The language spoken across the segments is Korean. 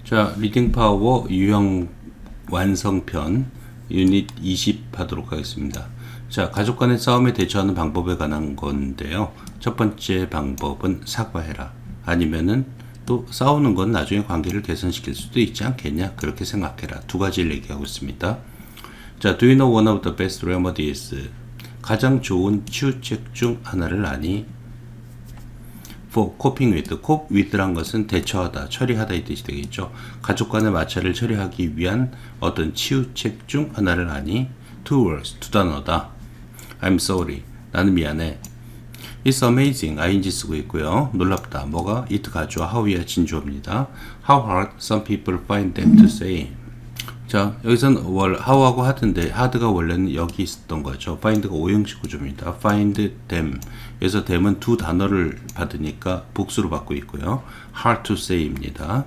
자, 리딩 파워 유형 완성편 유닛 20 하도록 하겠습니다. 자, 가족 간의 싸움에 대처하는 방법에 관한 건데요. 첫 번째 방법은 사과해라. 아니면은 또 싸우는 건 나중에 관계를 개선시킬 수도 있지 않겠냐? 그렇게 생각해라. 두 가지를 얘기하고 있습니다. 자, do you know one of the best remedies? 가장 좋은 치유책 중 하나를 아니? for coping with, cope with란 것은 대처하다, 처리하다 이 뜻이 되겠죠. 가족 간의 마찰을 처리하기 위한 어떤 치유책 중 하나를 아니? two words, 두 단어다. I'm sorry, 나는 미안해. It's amazing, ing 쓰고 있고요. 놀랍다, 뭐가? it 가주어, how이야 진주어입니다. How hard some people find that to say. 자, 여기서는 how하고 hard인데 hard가 원래는 여기 있었던 거죠. find가 오형식 구조입니다. find them. 여기서 them은 두 단어를 받으니까 복수로 받고 있고요. hard to say입니다.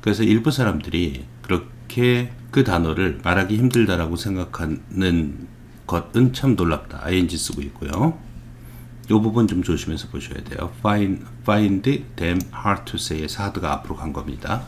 그래서 일부 사람들이 그렇게 그 단어를 말하기 힘들다라고 생각하는 것은 참 놀랍다. ing 쓰고 있고요. 이 부분 좀 조심해서 보셔야 돼요. find them hard to say에서 hard가 앞으로 간 겁니다.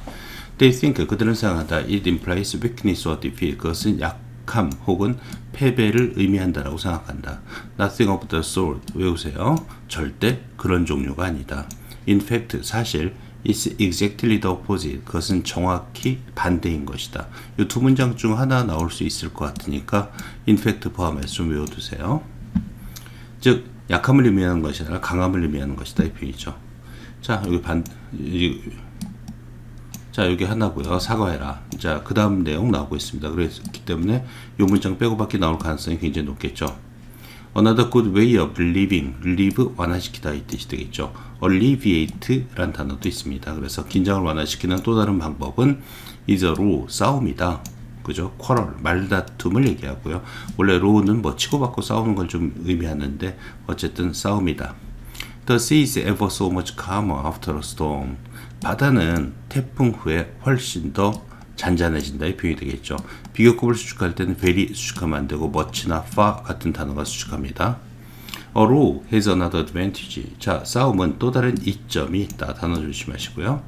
They think, 그들은 생각한다. It implies weakness or defeat. 그것은 약함 혹은 패배를 의미한다라고 생각한다. Nothing of the sort. 외우세요. 절대 그런 종류가 아니다. In fact, 사실 It's exactly the opposite. 그것은 정확히 반대인 것이다. 이 두 문장 중 하나 나올 수 있을 것 같으니까 in fact 포함해서 좀 외워두세요. 즉 약함을 의미하는 것이 아니라 강함을 의미하는 것이다 이 표현이죠. 자, 여기 하나고요. 사과해라. 자, 그 다음 내용 나오고 있습니다. 그렇기 때문에 이 문장 빼고 밖에 나올 가능성이 굉장히 높겠죠. Another good way of living. live 완화시키다 이 뜻이 되겠죠. alleviate 란 단어도 있습니다. 그래서 긴장을 완화시키는 또 다른 방법은 is a row, 싸움이다. 그죠? quarrel, 말다툼을 얘기하고요. 원래 row는 뭐 치고받고 싸우는 걸 좀 의미하는데 어쨌든 싸움이다. The sea is ever so much calmer after a storm. 바다는 태풍 후에 훨씬 더 잔잔해진다 이 표현이 되겠죠. 비교급을 수축할 때는 very 수축하면 안 되고 much나 far 같은 단어가 수축합니다. A row has another advantage. 자, 싸움은 또 다른 이점이 있다. 단어 조심하시고요.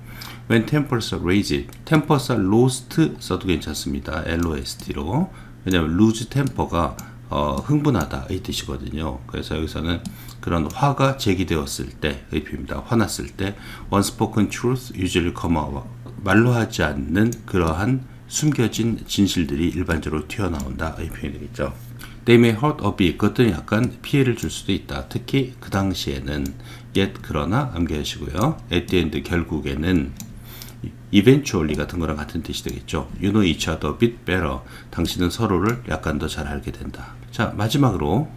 When tempers are raised, tempers are lost 써도 괜찮습니다. lost로. 왜냐하면 lose temper가 흥분하다 이 뜻이거든요. 그래서 여기서는 그런 화가 제기되었을 때의 표현입니다. 화났을 때 unspoken truth usually come out. 말로 하지 않는 그러한 숨겨진 진실들이 일반적으로 튀어나온다 이 표현이 되겠죠. They may hurt a bit. 그것들은 약간 피해를 줄 수도 있다. 특히 그 당시에는 yet 그러나 암기하시고요. at the end 결국에는 eventually 같은 거랑 같은 뜻이 되겠죠. You know each other a bit better. 당신은 서로를 약간 더 잘 알게 된다. 자, 마지막으로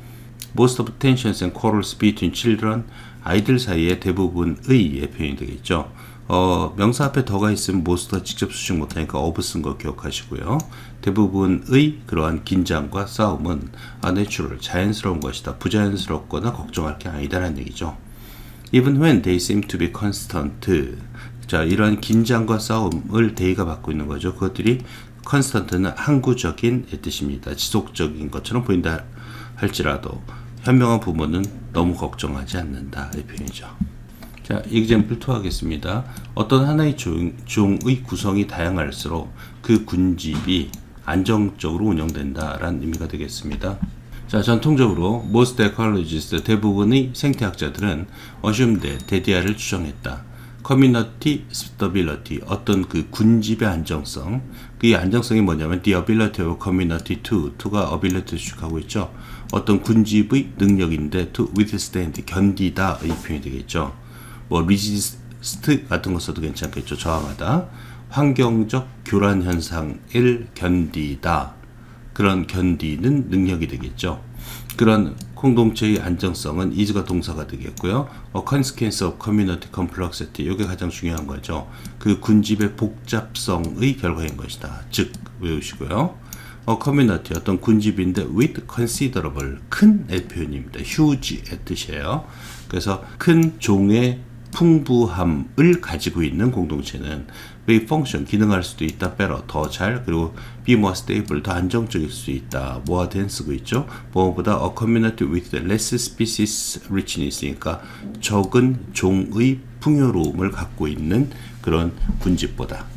most of tensions and quarrels between children. 아이들 사이에 대부분의 표현이 되겠죠. 명사 앞에 더가 있으면 most가 직접 수식 못하니까 of 쓴 거 기억하시고요. 대부분의 그러한 긴장과 싸움은 natural, 자연스러운 것이다. 부자연스럽거나 걱정할 게 아니다라는 얘기죠. Even when they seem to be constant. 자, 이러한 긴장과 싸움을 they가 받고 있는 거죠. 그것들이 constant는 항구적인 뜻입니다. 지속적인 것처럼 보인다 할지라도 현명한 부모는 너무 걱정하지 않는다 이 표현이죠. 자, example 2 하겠습니다. 어떤 하나의 종의 구성이 다양할수록 그 군집이 안정적으로 운영된다라는 의미가 되겠습니다. 자, 전통적으로 most ecologists 대부분의 생태학자들은 assume that 대디아를 추정했다. community stability, 어떤 그 군집의 안정성. 그 안정성이 뭐냐면 the ability of community to가 ability 수식하고 있죠. 어떤 군집의 능력인데 to withstand, 견디다 이 표현이 되겠죠. 뭐 resist 같은 거 써도 괜찮겠죠. 저항하다. 환경적 교란 현상을 견디다. 그런 견디는 능력이 되겠죠. 그런 공동체의 안정성은 is가 동사가 되겠고요. consequence of community complexity, 이게 가장 중요한 거죠. 그 군집의 복잡성의 결과인 것이다. 즉 외우시고요. community, 어떤 군집인데 with considerable, 큰 표현입니다. huge의 뜻이에요. 그래서 큰 종의 풍부함을 가지고 있는 공동체는 may function, 기능할 수도 있다. better, 더 잘. 그리고 be more stable, 더 안정적일 수 있다. more than 쓰고 있죠. 뭐보다 a community with less species richness니까 적은 종의 풍요로움을 갖고 있는 그런 군집보다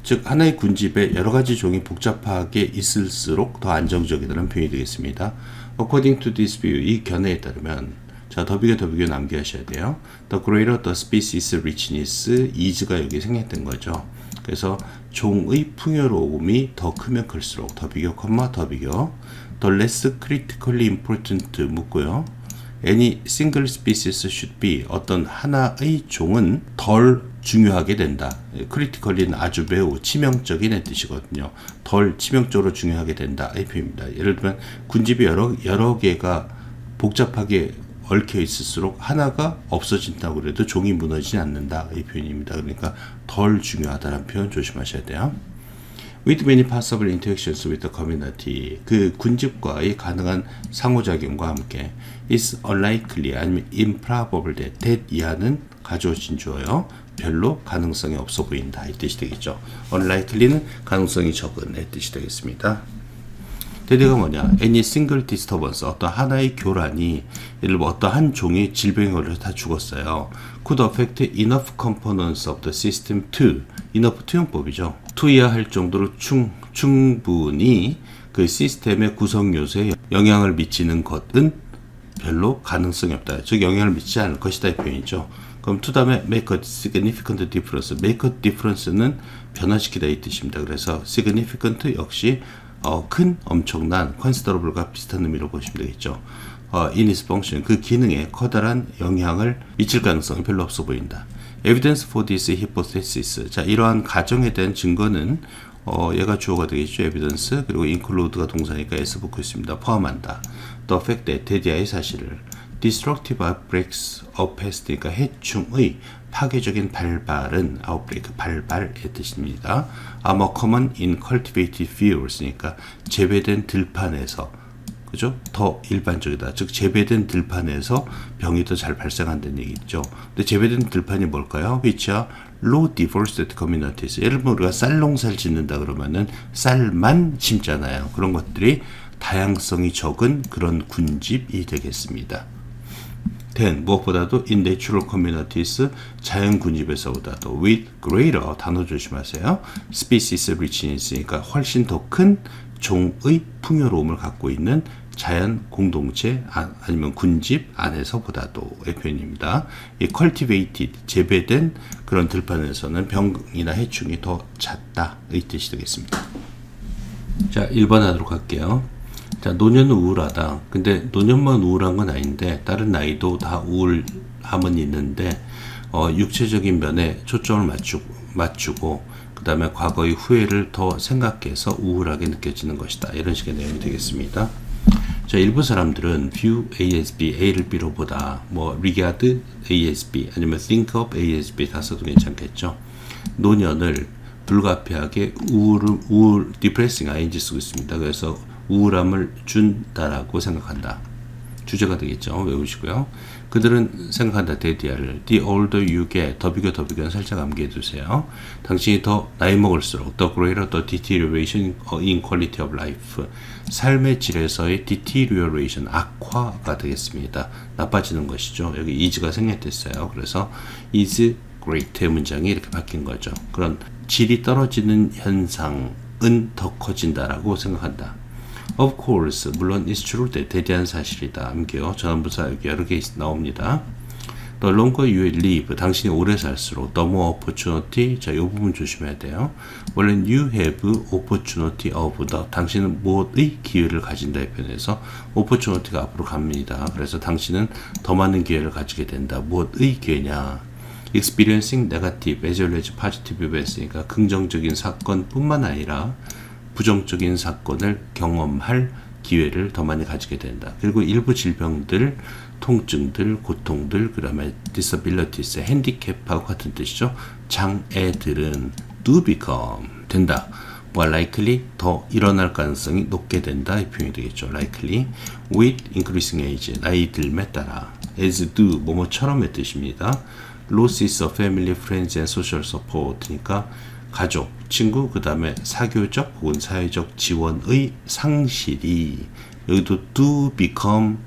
즉 하나의 군집에 여러 가지 종이 복잡하게 있을수록 더 안정적이라는 표현이 되겠습니다. According to this view, 이 견해에 따르면 자, 더 비교 남기하셔야 돼요. The greater the species richness is가 여기 생략된 거죠. 그래서 종의 풍요로움이 더 크면 클수록 더 비교, 더 비교. The less critically important 묻고요. Any single species should be 어떤 하나의 종은 덜 중요하게 된다. critically는 아주 매우 치명적인 뜻이거든요. 덜 치명적으로 중요하게 된다. 이 표현입니다. 예를 들면 군집이 여러 개가 복잡하게 얽혀 있을수록 하나가 없어진다고 해도 종이 무너지지 않는다. 이 표현입니다. 그러니까 덜 중요하다는 표현 조심하셔야 돼요. With many possible interactions with the community, 그 군집과의 가능한 상호작용과 함께 is unlikely 아니면 improbable that 이하는 가져오신 주어요. 별로 가능성이 없어 보인다. 이 뜻이 되겠죠. unlikely는 가능성이 적은 이 뜻이 되겠습니다. 대대가 뭐냐? Any single disturbance, 어떤 하나의 교란이 예를 들어 어떤 한 종이 질병에 걸려서 다 죽었어요. Could affect enough components of the system to, enough 투영법이죠. to야 할 정도로 충분히 그 시스템의 구성 요소에 영향을 미치는 것은 별로 가능성이 없다. 즉 영향을 미치지 않을 것이다 이 표현이죠. 그럼 to 다음에 make a significant difference. make a difference는 변화시키다 이 뜻입니다. 그래서 significant 역시 큰, 엄청난, considerable과 비슷한 의미로 보시면 되겠죠. in its function, 그 기능에 커다란 영향을 미칠 가능성이 별로 없어 보인다. Evidence for this hypothesis. 자, 이러한 가정에 대한 증거는 얘가 주어가 되겠죠. evidence. 그리고 include가 동사니까 s 붙고 있습니다. 포함한다. The fact that 대디아의 사실을 destructive outbreaks of pest, 그러니까 해충의 파괴적인 발발은 outbreak, 발발의 뜻입니다. are more common in cultivated fields, 그러니까 재배된 들판에서, 그죠? 더 일반적이다. 즉 재배된 들판에서 병이 더 잘 발생한다는 얘기죠. 근데 재배된 들판이 뭘까요? which are low diversity communities. 예를 들면 우리가 쌀농사를 짓는다 그러면은 쌀만 심잖아요. 그런 것들이 다양성이 적은 그런 군집이 되겠습니다. 무엇보다도 in natural communities, 자연 군집에서보다도 with greater, 단어 조심하세요. species richness, 그러니까 훨씬 더 큰 종의 풍요로움을 갖고 있는 자연 공동체 아니면 군집 안에서보다도 의 표현입니다. 이 cultivated, 재배된 그런 들판에서는 병이나 해충이 더 잦다 의 뜻이 되겠습니다. 자, 1번 하도록 할게요. 자, 노년은 우울하다. 근데 노년만 우울한 건 아닌데 다른 나이도 다 우울함은 있는데 육체적인 면에 초점을 맞추고 그 다음에 과거의 후회를 더 생각해서 우울하게 느껴지는 것이다. 이런 식의 내용이 되겠습니다. 자, 일부 사람들은 view A as B, A를 B로 보다, regard A as B, 아니면 think of A as B 다 써도 괜찮겠죠. 노년을 불가피하게 depressing ing 쓰고 있습니다. 그래서 우울함을 준다라고 생각한다. 주제가 되겠죠. 외우시고요. 그들은 생각한다. 데디아를 The older you get, 더 비교는 살짝 암기해 두세요. 당신이 더 나이 먹을수록 the greater the deterioration in quality of life, 삶의 질에서의 deterioration, 악화가 되겠습니다. 나빠지는 것이죠. 여기 is가 생략됐어요. 그래서 is great 문장이 이렇게 바뀐 거죠. 그런 질이 떨어지는 현상은 더 커진다라고 생각한다. Of course, 물론 it's true, 대대한 사실이다. 암기요. 전원부사 여기 여러 개 나옵니다. The longer you live, 당신이 오래 살수록 the more opportunity, 자, 이 부분 조심해야 돼요. 원래는 you have opportunity of the, 당신은 무엇의 기회를 가진다에 편해서 opportunity가 앞으로 갑니다. 그래서 당신은 더 많은 기회를 가지게 된다. 무엇의 기회냐? Experiencing negative as well as positive events, 그러니까 긍정적인 사건뿐만 아니라 부정적인 사건을 경험할 기회를 더 많이 가지게 된다. 그리고 일부 질병들, 통증들, 고통들, 그 다음에 disabilities, 핸디캡하고 같은 뜻이죠. 장애들은 do become, 된다. likely, 더 일어날 가능성이 높게 된다. 이 표현이 되겠죠. likely, with increasing age, 나이 들에 따라, as do, 뭐뭐처럼의 뜻입니다. losses of family, friends and social support, 그러니까 가족, 친구, 그 다음에 사교적 혹은 사회적 지원의 상실이, 여기도 do become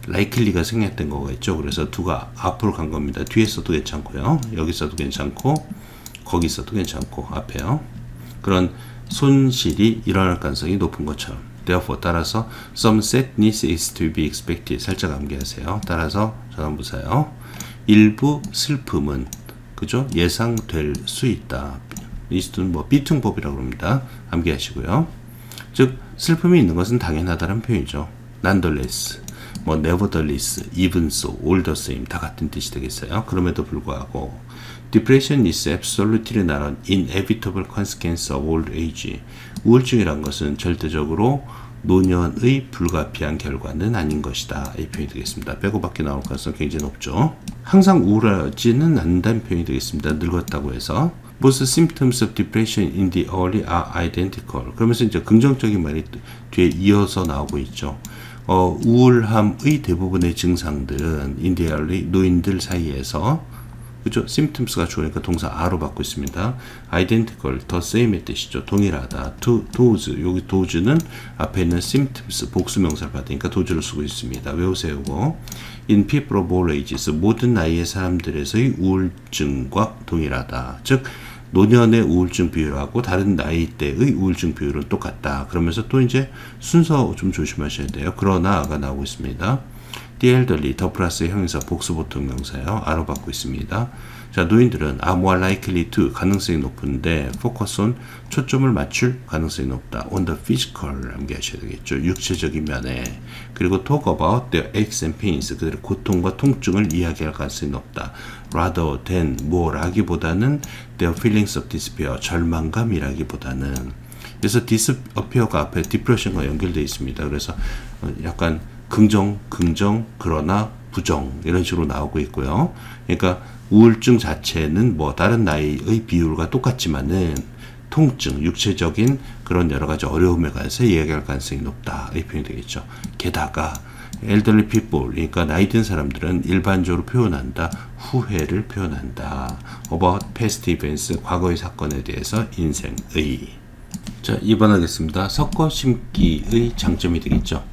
likely가 생략된 거겠죠. 그래서 do가 앞으로 간 겁니다. 뒤에 써도 괜찮고요. 여기 써도 괜찮고 거기 써도 괜찮고 앞에요. 그런 손실이 일어날 가능성이 높은 것처럼. Therefore, 따라서 some sadness is to be expected. 살짝 암기하세요. 따라서 전환 보세요. 일부 슬픔은 그죠? 예상될 수 있다. 이스트는 뭐 비퉁법이라고 합니다. 암기하시고요. 즉 슬픔이 있는 것은 당연하다는 표현이죠. Nonetheless, 뭐 nevertheless, even so, all the same 다 같은 뜻이 되겠어요. 그럼에도 불구하고 Depression is absolutely not an inevitable consequence of old age. 우울증이란 것은 절대적으로 노년의 불가피한 결과는 아닌 것이다. 이 표현이 되겠습니다. 빼고밖에 나올 가능성이 굉장히 높죠. 항상 우울하지는 않는다는 표현이 되겠습니다. 늙었다고 해서. Most symptoms of depression in the early are identical. 그러면서 이제 긍정적인 말이 뒤에 이어서 나오고 있죠. 우울함의 대부분의 증상들은 in the early, 노인들 사이에서 그죠? symptoms가 주어니까 동사 are로 받고 있습니다. identical, the same의 뜻이죠. 동일하다. those, 여기 those는 앞에 있는 symptoms, 복수명사를 받으니까 those를 쓰고 있습니다. 외우세요. in people of all ages, 모든 나이의 사람들에서의 우울증과 동일하다. 즉 노년의 우울증 비율하고 다른 나이대의 우울증 비율은 똑같다. 그러면서 또 이제 순서 좀 조심하셔야 돼요. 그러나가 나오고 있습니다. The elderly, 더 플러스 형용사 복수 보통 명사요. 아로 받고 있습니다. 자, 노인들은 are more likely to 가능성이 높은데 focus on 초점을 맞출 가능성이 높다. on the physical 암기하셔야 되겠죠. 육체적인 면에. 그리고 talk about their aches and pains 그들의 고통과 통증을 이야기할 가능성이 높다. rather than 뭐라기보다는 their feelings of despair 절망감이라기보다는. 그래서 disappear가 앞에 depression과 연결되어 있습니다. 그래서 약간 긍정, 그러나 부정 이런 식으로 나오고 있고요. 그러니까 우울증 자체는 뭐 다른 나이의 비율과 똑같지만은 통증, 육체적인 그런 여러 가지 어려움에 관해서 이야기할 가능성이 높다. 이 표현이 되겠죠. 게다가 elderly people, 그러니까 나이 든 사람들은 일반적으로 표현한다. 후회를 표현한다. about past events, 과거의 사건에 대해서 인생의. 자, 2번 하겠습니다. 섞어 심기의 장점이 되겠죠.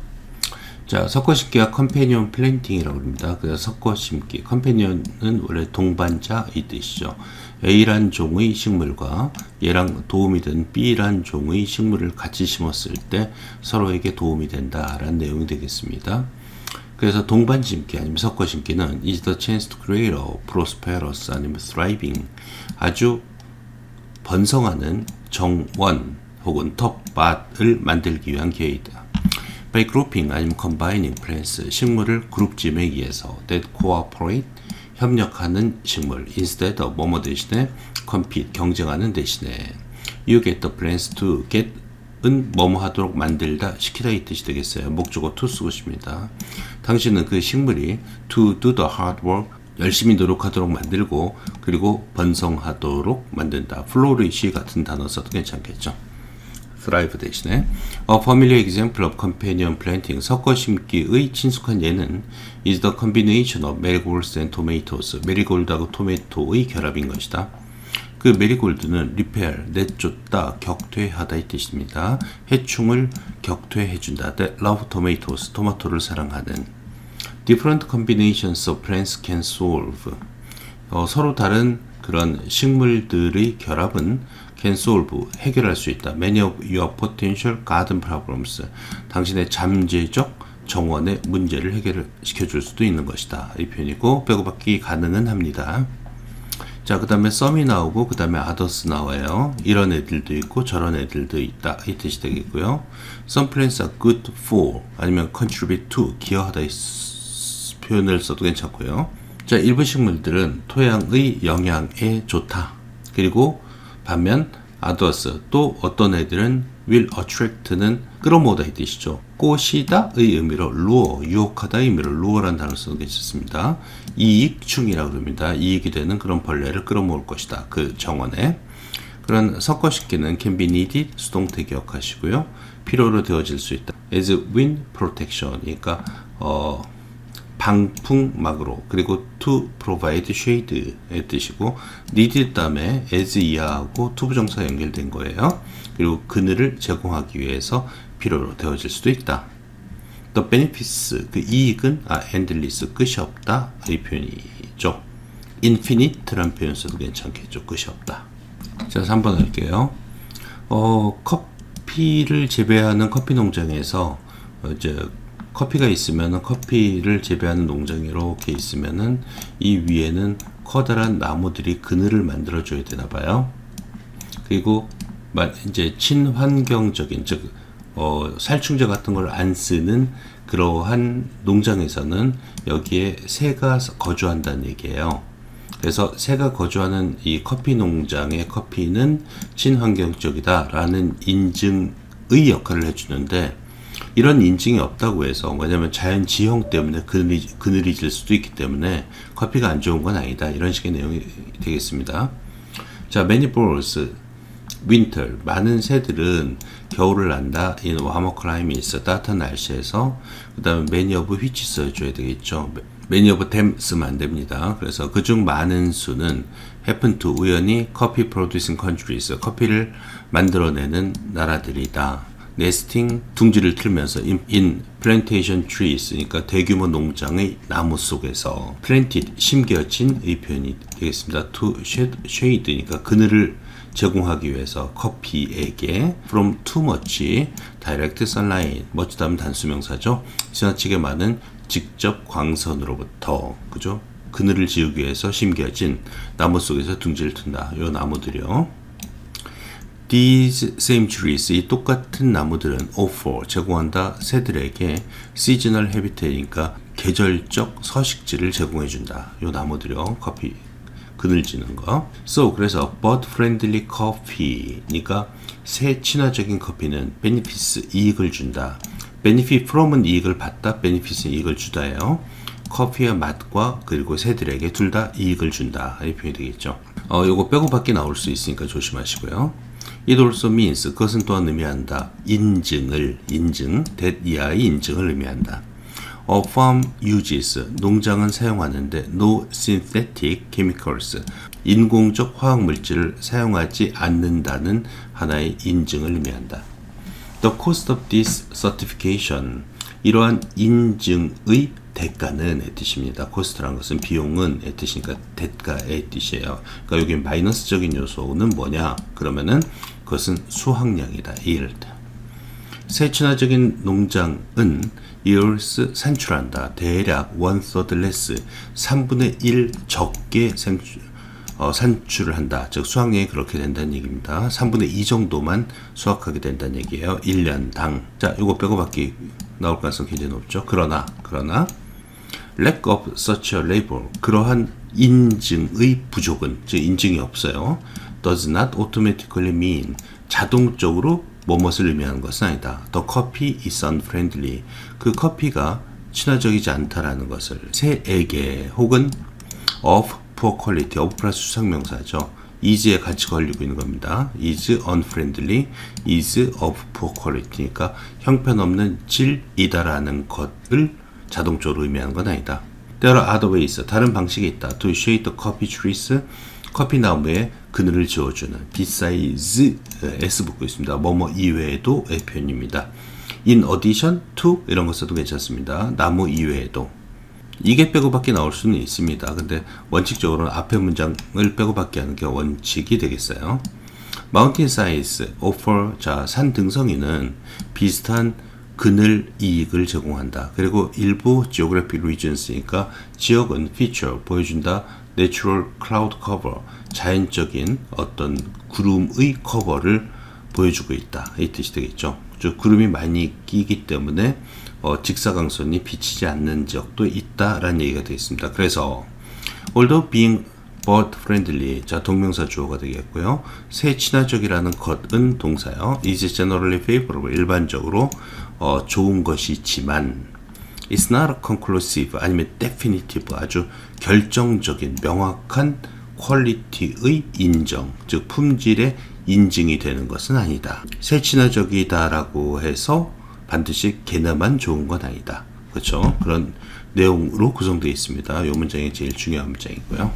자, 섞어 심기가 컴패니언 플랜팅이라고 합니다. 그래서 섞어 심기. 컴패니언은 원래 동반자 이 뜻이죠. A란 종의 식물과 얘랑 도움이 된 B란 종의 식물을 같이 심었을 때 서로에게 도움이 된다라는 내용이 되겠습니다. 그래서 동반 심기 아니면 섞어 심기는 is the chance to create a prosperous 아니면 thriving 아주 번성하는 정원 혹은 텃밭을 만들기 위한 기회이다. by grouping 아니면 combining plants 식물을 그룹짐에 의해서 that cooperate 협력하는 식물 instead of 뭐뭐 대신에 compete 경쟁하는 대신에 you get the plants to get 은 뭐뭐 하도록 만들다 시키다 이 뜻이 되겠어요. 목적어 to 쓰고 싶습니다. 당신은 그 식물이 to do the hard work 열심히 노력하도록 만들고 그리고 번성하도록 만든다. flourish 같은 단어 써도 괜찮겠죠. thrive 대신에 A familiar example of companion planting 섞어 심기의 친숙한 예는 is the combination of marigolds and tomatoes 메리골드하고 토마토의 결합인 것이다. 그 메리골드는 repair, 내쫓다, 격퇴하다 이 뜻입니다. 해충을 격퇴해준다. That love tomatoes, 토마토를 사랑하는 different combinations of plants can solve 서로 다른 그런 식물들의 결합은 can solve 해결할 수 있다. Many of your potential garden problems 당신의 잠재적 정원의 문제를 해결시켜줄 수도 있는 것이다. 이 표현이고 빼고받기 가능은 합니다. 자, 그 다음에 some이 나오고 그 다음에 others 나와요. 이런 애들도 있고 저런 애들도 있다. 이 뜻이 되겠고요. Some plants are good for 아니면 contribute to 기여하다 이 표현을 써도 괜찮고요. 자, 일부 식물들은 토양의 영양에 좋다. 그리고 반면 others 또 어떤 애들은 will attract는 끌어모으다 이 뜻이죠. 꼬시다의 의미로 lure, 유혹하다의 의미로 lure라는 단어를 쓰는 게 있습니다. 이익충이라고 합니다. 이익이 되는 그런 벌레를 끌어모을 것이다. 그 정원에. 그런 섞어식기는 can be needed, 수동태 기억하시고요. 필요로 되어질 수 있다. as wind protection, 그러니까 방풍막으로 그리고 to provide shade의 뜻이고 needed 다음에 as 이하하고 to 부정사 연결된 거예요. 그리고 그늘을 제공하기 위해서 필요로 되어질 수도 있다. The benefits 그 이익은 endless 끝이 없다 이 표현이죠. infinite라는 표현 써도 괜찮겠죠. 끝이 없다. 자, 3번 할게요. 커피를 재배하는 커피 농장에서 이제 커피가 있으면은 커피를 재배하는 농장이 이렇게 있으면은 이 위에는 커다란 나무들이 그늘을 만들어 줘야 되나 봐요. 그리고 이제 친환경적인 즉 살충제 같은 걸 안 쓰는 그러한 농장에서는 여기에 새가 거주한다는 얘기예요. 그래서 새가 거주하는 이 커피 농장의 커피는 친환경적이다라는 인증의 역할을 해주는데, 이런 인증이 없다고 해서, 왜냐면 자연 지형 때문에 그늘이 질 수도 있기 때문에 커피가 안 좋은 건 아니다, 이런 식의 내용이 되겠습니다. 자, many birds winter, 많은 새들은 겨울을 난다. in warmer climates, 따뜻한 날씨에서. 그 다음에 many of which 써줘야 되겠죠. many of them 쓰면 안 됩니다. 그래서 그중 많은 수는 happen to, 우연히 coffee producing countries, 커피를 만들어내는 나라들이다. nesting, 둥지를 틀면서 in plantation trees, 그러니까 대규모 농장의 나무 속에서. planted, 심겨진의 표현이 되겠습니다. to shade, 그러니까 그늘을 제공하기 위해서 커피에게. from too much direct sunlight, 멋지다면 단수명사죠. 지나치게 많은 직접 광선으로부터, 그죠? 그늘을 지우기 위해서 심겨진 나무 속에서 둥지를 튼다. 요 나무들이요. These same trees, 이 똑같은 나무들은 offer, 제공한다. 새들에게 seasonal habitat이니까 계절적 서식지를 제공해준다. 요 나무들이요. 커피 그늘지는 거. So, 그래서 bird friendly coffee, 그러니까 새 친화적인 커피는 benefits, 이익을 준다. benefit from은 이익을 받다, benefits는 이익을 주다예요. 커피의 맛과 그리고 새들에게 둘 다 이익을 준다, 이 표현이 되겠죠. 요거 빼고 밖에 나올 수 있으니까 조심하시고요. It also means, 그것은 또한 의미한다. 인증, that 이하의 인증을 의미한다. A farm uses, 농장은 사용하는데 no synthetic chemicals, 인공적 화학물질을 사용하지 않는다는 하나의 인증을 의미한다. The cost of this certification, 이러한 인증의 대가는 의 뜻입니다. 코스트라는 것은 비용은 의 뜻이니까 대가의 뜻이에요. 그러니까 여기 마이너스적인 요소는 뭐냐? 그러면은 그것은 수확량이다. yield. 새 친화적인 농장은 yields, 산출한다. 대략 1/3 less, 3분의 1 적게 산출을 한다. 즉 수확량이 그렇게 된다는 얘기입니다. 3분의 2 정도만 수확하게 된다는 얘기예요. 1년당. 자, 이거 빼고 밖에 나올 가능성이 굉장히 높죠. 그러나 lack of such a label, 그러한 인증의 부족은, 즉 인증이 없어요. does not automatically mean, 자동적으로 뭐뭇을 의미하는 것은 아니다. The coffee is unfriendly, 그 커피가 친화적이지 않다라는 것을. 새에게 혹은 of poor quality, of 플러스 수상명사죠. is에 같이 걸리고 있는 겁니다. is unfriendly, is of poor quality, 그러니까 형편없는 질이다라는 것을 자동적으로 의미하는 건 아니다. There are other ways, 다른 방식이 있다. To shade the coffee trees, 커피 나무에 그늘을 지어주는. besides, s 붙고 있습니다. 뭐뭐 이외에도의 표현입니다. in addition to, 이런 거 써도 괜찮습니다. 나무 이외에도. 이게 빼고 밖에 나올 수는 있습니다. 근데 원칙적으로는 앞에 문장을 빼고 밖에 하는 게 원칙이 되겠어요. mountain sides offer, 자, 산 등성이는 비슷한 그늘 이익을 제공한다. 그리고 일부 geographic regions니까 지역은 feature, 보여준다. natural cloud cover, 자연적인 어떤 구름의 커버를 보여주고 있다, 이 뜻이 되겠죠. 즉 구름이 많이 끼기 때문에 직사광선이 비치지 않는 지역도 있다라는 얘기가 되겠습니다. 그래서 although being bird friendly, 자, 동명사 주어가 되겠고요. 새 친화적이라는 것은 동사요. is generally favorable, 일반적으로 좋은 것이지만 it's not conclusive, 아니면 definitive, 아주 결정적인 명확한 퀄리티의 인정, 즉 품질의 인증이 되는 것은 아니다. 새 친화적이다라고 해서 반드시 걔네만 좋은 건 아니다. 그렇죠? 그런 내용으로 구성되어 있습니다. 이 문장이 제일 중요한 문장이고요.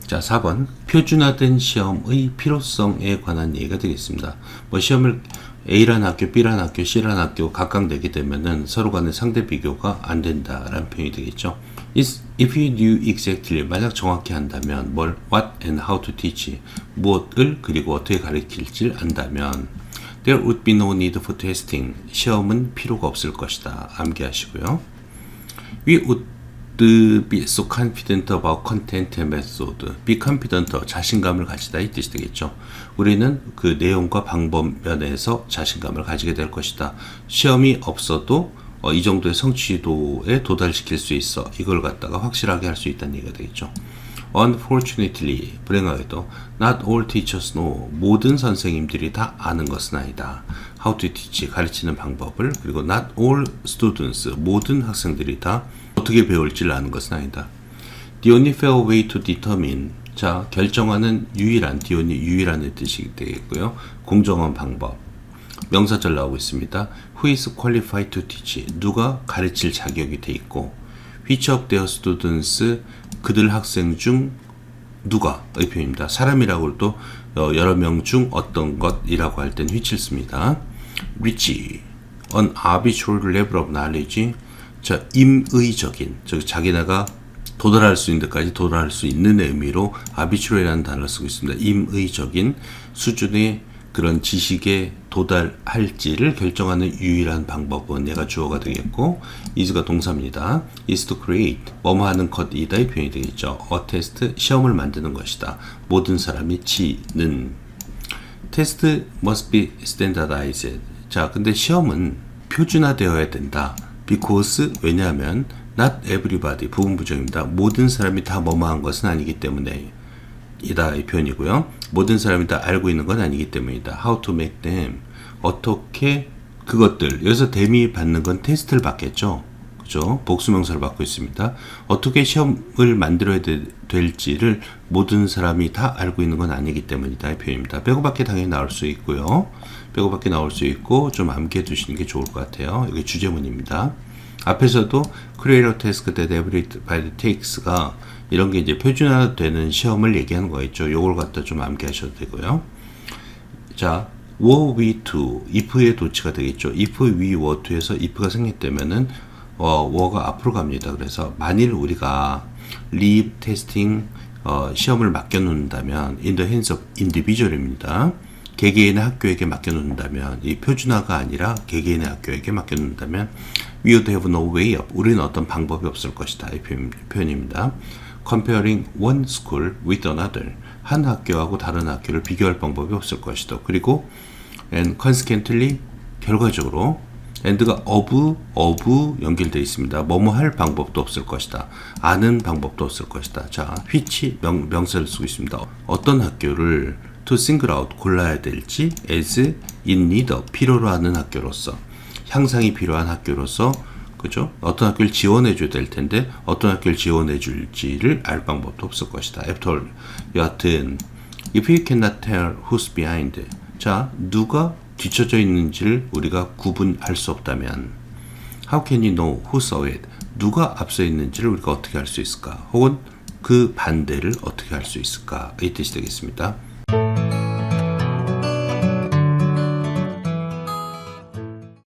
자, 4번. 표준화된 시험의 필요성에 관한 얘기가 되겠습니다. 뭐 시험을 A란 학교, B란 학교, C란 학교 각각 내게 되면은 서로 간의 상대 비교가 안 된다라는 표현이 되겠죠. If you knew exactly, 만약 정확히 한다면 뭘 what and how to teach, 무엇을 그리고 어떻게 가르칠지 안다면 there would be no need for testing, 시험은 필요가 없을 것이다. 암기하시고요. We would be so confident about content and method. Be confident, 자신감을 가지다 이 뜻이 되겠죠. 우리는 그 내용과 방법 면에서 자신감을 가지게 될 것이다. 시험이 없어도 이 정도의 성취도에 도달시킬 수 있어. 이걸 갖다가 확실하게 할 수 있다는 얘기가 되겠죠. Unfortunately, 불행하게도 not all teachers know, 모든 선생님들이 다 아는 것은 아니다. How to teach, 가르치는 방법을. 그리고 not all students, 모든 학생들이 다 어떻게 배울지를 아는 것은 아니다. The only fair way to determine, 자, 결정하는 유일한, the only 유일한의 뜻이 되겠고요. 공정한 방법. 명사절 나오고 있습니다. Who is qualified to teach, 누가 가르칠 자격이 돼 있고, which of their students, 그들 학생 중 누가의 표현입니다. 사람이라고 또 여러 명 중 어떤 것이라고 할 땐 which를 씁니다. reach, an arbitrary level of knowledge, 자, 임의적인, 자기네가 도달할 수 있는 데까지 도달할 수 있는 의미로 arbitrary라는 단어를 쓰고 있습니다. 임의적인 수준의 그런 지식에 도달할지를 결정하는 유일한 방법은 얘가 주어가 되겠고, is가 동사입니다. is to create, 뭐뭐 하는 것이다의 표현이 되겠죠. a test, 시험을 만드는 것이다. 모든 사람이 치는. test must be standardized. 자, 근데 시험은 표준화되어야 된다. because, 왜냐하면 not everybody, 부분부정입니다. 모든 사람이 다 뭐뭐 한 것은 아니기 때문에 이다 이 표현이고요. 모든 사람이 다 알고 있는 건 아니기 때문이다. How to make them, 어떻게 그것들, 여기서 them이 받는 건 테스트를 받겠죠. 그죠? 복수명사를 받고 있습니다. 어떻게 시험을 만들어야 될지를 모든 사람이 다 알고 있는 건 아니기 때문이다 이 표현입니다. 빼고밖에 당연히 나올 수 있고요. 빼고밖에 나올 수 있고 좀 암기해 두시는 게 좋을 것 같아요. 여기 주제문입니다. 앞에서도 create a task that everybody takes가 이런 게 이제 표준화되는 시험을 얘기하는 거겠죠. 요걸 갖다 좀 암기하셔도 되고요. 자, were we to, if의 도치가 되겠죠. if we were to에서 if가 생략되면은 were가 앞으로 갑니다. 그래서 만일 우리가 leave testing, 시험을 맡겨놓는다면 in the hands of individual입니다. 개개인의 학교에게 맡겨놓는다면, 이 표준화가 아니라 개개인의 학교에게 맡겨놓는다면 we would have no way up, 우리는 어떤 방법이 없을 것이다 이 표현입니다. comparing one school with another, 한 학교하고 다른 학교를 비교할 방법이 없을 것이다. 그리고 and consequently, 결과적으로 and가 of 연결되어 있습니다. 뭐뭐 할 방법도 없을 것이다. 아는 방법도 없을 것이다. 자, which 명사를 쓰고 있습니다. 어떤 학교를 to single out, 골라야 될지 as in need of, 필요로 하는 학교로서, 향상이 필요한 학교로서, 그죠? 어떤 학교를 지원해 줘야 될 텐데 어떤 학교를 지원해 줄지를 알 방법도 없을 것이다. After all, 여하튼 if you cannot tell who's behind, 자, 누가 뒤쳐져 있는지를 우리가 구분할 수 없다면 how can you know who's ahead, 누가 앞서 있는지를 우리가 어떻게 알 수 있을까? 혹은 그 반대를 어떻게 할 수 있을까? 이 뜻이 되겠습니다.